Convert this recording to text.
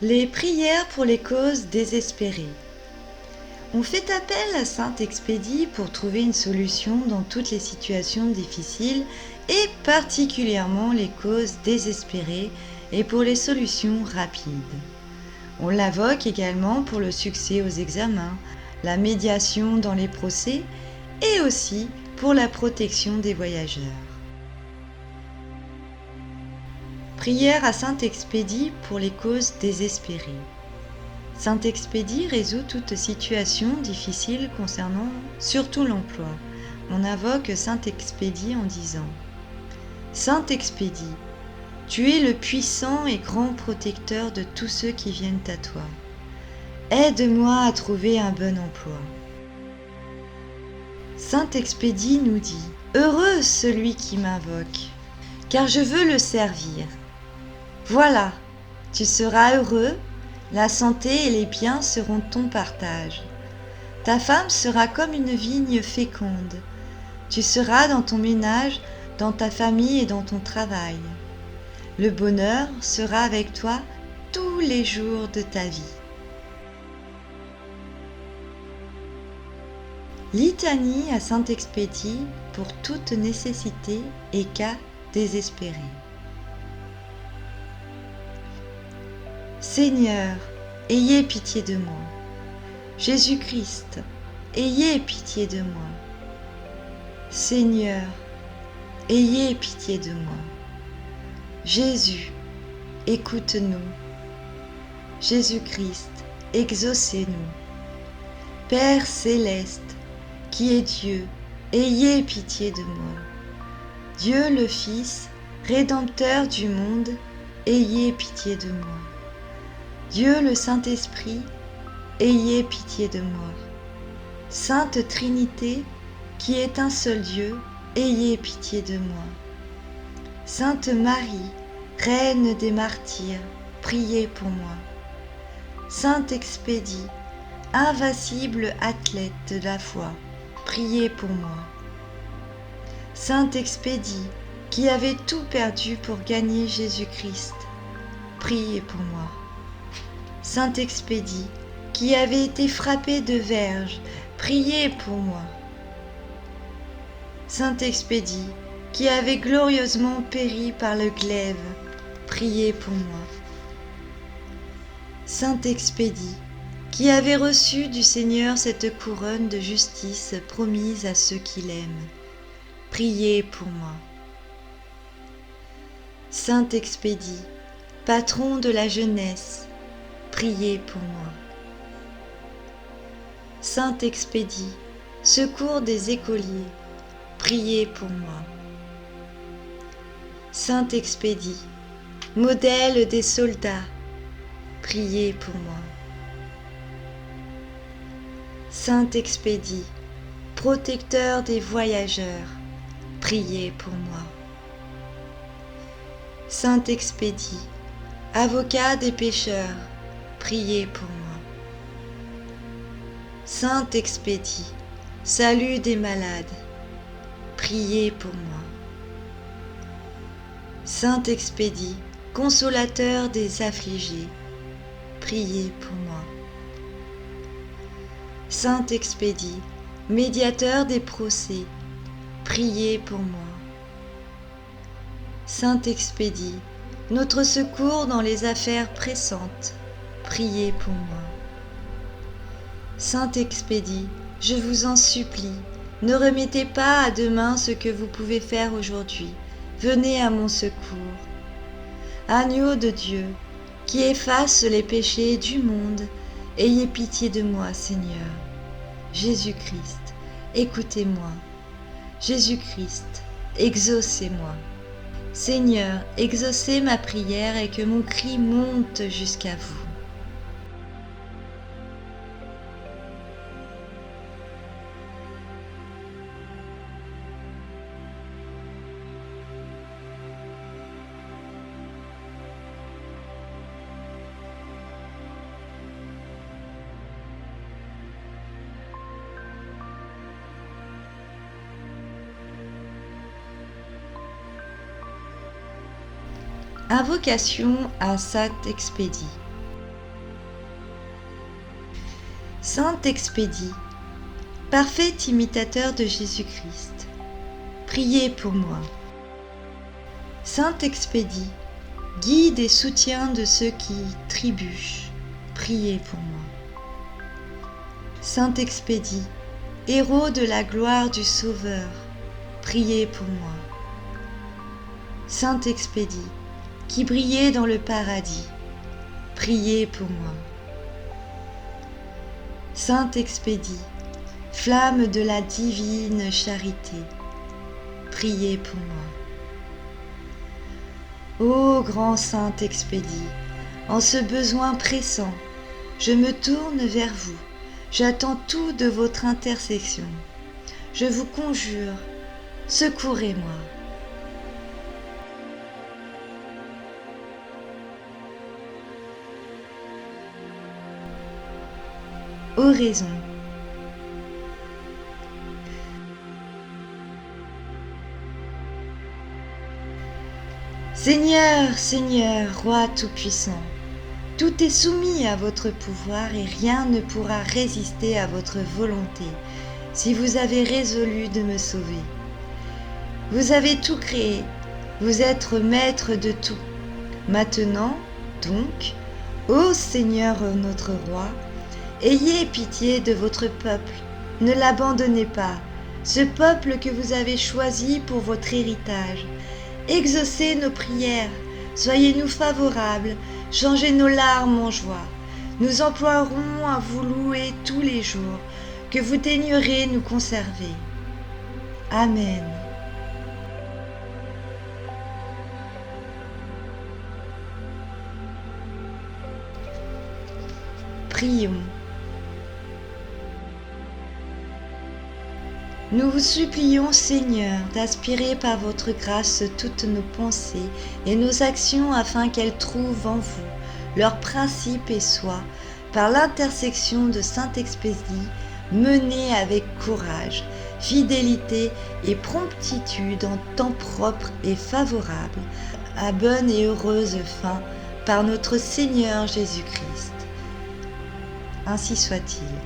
Les prières pour les causes désespérées. On fait appel à Saint Expédie pour trouver une solution dans toutes les situations difficiles et particulièrement les causes désespérées et pour les solutions rapides. On l'invoque également pour le succès aux examens, la médiation dans les procès et aussi pour la protection des voyageurs. Prière à Saint Expédie pour les causes désespérées. Saint Expédie résout toute situation difficile concernant surtout l'emploi. On invoque Saint Expédie en disant : Saint Expédie, tu es le puissant et grand protecteur de tous ceux qui viennent à toi. Aide-moi à trouver un bon emploi. Saint Expédie nous dit : Heureux celui qui m'invoque, car je veux le servir. Voilà, tu seras heureux, la santé et les biens seront ton partage. Ta femme sera comme une vigne féconde. Tu seras dans ton ménage, dans ta famille et dans ton travail. Le bonheur sera avec toi tous les jours de ta vie. Litanie à Saint Expédie pour toute nécessité et cas désespérés. Seigneur, ayez pitié de moi. Jésus-Christ, ayez pitié de moi. Seigneur, ayez pitié de moi. Jésus, écoute-nous. Jésus-Christ, exaucez-nous. Père céleste, qui est Dieu, ayez pitié de moi. Dieu le Fils, Rédempteur du monde, ayez pitié de moi. Dieu le Saint-Esprit, ayez pitié de moi. Sainte Trinité, qui est un seul Dieu, ayez pitié de moi. Sainte Marie, Reine des martyrs, priez pour moi. Saint Expédie, invincible athlète de la foi, priez pour moi. Saint Expédie, qui avait tout perdu pour gagner Jésus-Christ, priez pour moi. Saint Expédie, qui avait été frappé de verge, priez pour moi. Saint Expédie, qui avait glorieusement péri par le glaive, priez pour moi. Saint Expédie, qui avait reçu du Seigneur cette couronne de justice promise à ceux qui l'aiment, priez pour moi. Saint Expédie, patron de la jeunesse, priez pour moi. Saint Expédie, secours des écoliers, priez pour moi. Saint Expédie, modèle des soldats, priez pour moi. Saint Expédie, protecteur des voyageurs, priez pour moi. Saint Expédie, avocat des pécheurs, priez pour moi. Saint Expédie, salut des malades, priez pour moi. Saint Expédie, consolateur des affligés, priez pour moi. Saint Expédie, médiateur des procès, priez pour moi. Saint Expédie, notre secours dans les affaires pressantes, priez pour moi. Saint Expédie, je vous en supplie, ne remettez pas à demain ce que vous pouvez faire aujourd'hui. Venez à mon secours. Agneau de Dieu, qui efface les péchés du monde, ayez pitié de moi, Seigneur. Jésus-Christ, écoutez-moi. Jésus-Christ, exaucez-moi. Seigneur, exaucez ma prière et que mon cri monte jusqu'à vous. Invocation à Saint Expédie. Saint Expédie, parfait imitateur de Jésus-Christ, priez pour moi. Saint Expédie, guide et soutien de ceux qui trébuchent, priez pour moi. Saint Expédie, héros de la gloire du Sauveur, priez pour moi. Saint Expédie, qui brillait dans le paradis, priez pour moi. Saint Expédie, flamme de la divine charité, priez pour moi. Ô grand Saint Expédie, en ce besoin pressant, je me tourne vers vous, j'attends tout de votre intercession. Je vous conjure, secourez-moi. Oraison. Seigneur, Seigneur, Roi Tout-Puissant, tout est soumis à votre pouvoir et rien ne pourra résister à votre volonté si vous avez résolu de me sauver. Vous avez tout créé, vous êtes maître de tout. Maintenant, donc, ô Seigneur notre Roi, ayez pitié de votre peuple, ne l'abandonnez pas, ce peuple que vous avez choisi pour votre héritage. Exaucez nos prières, soyez-nous favorables, changez nos larmes en joie. Nous emploierons à vous louer tous les jours, que vous daignerez nous conserver. Amen. Prions. Nous vous supplions, Seigneur, d'aspirer par votre grâce toutes nos pensées et nos actions afin qu'elles trouvent en vous leur principe et soient, par l'intercession de Saint Expédie, menées avec courage, fidélité et promptitude en temps propre et favorable, à bonne et heureuse fin, par notre Seigneur Jésus-Christ. Ainsi soit-il.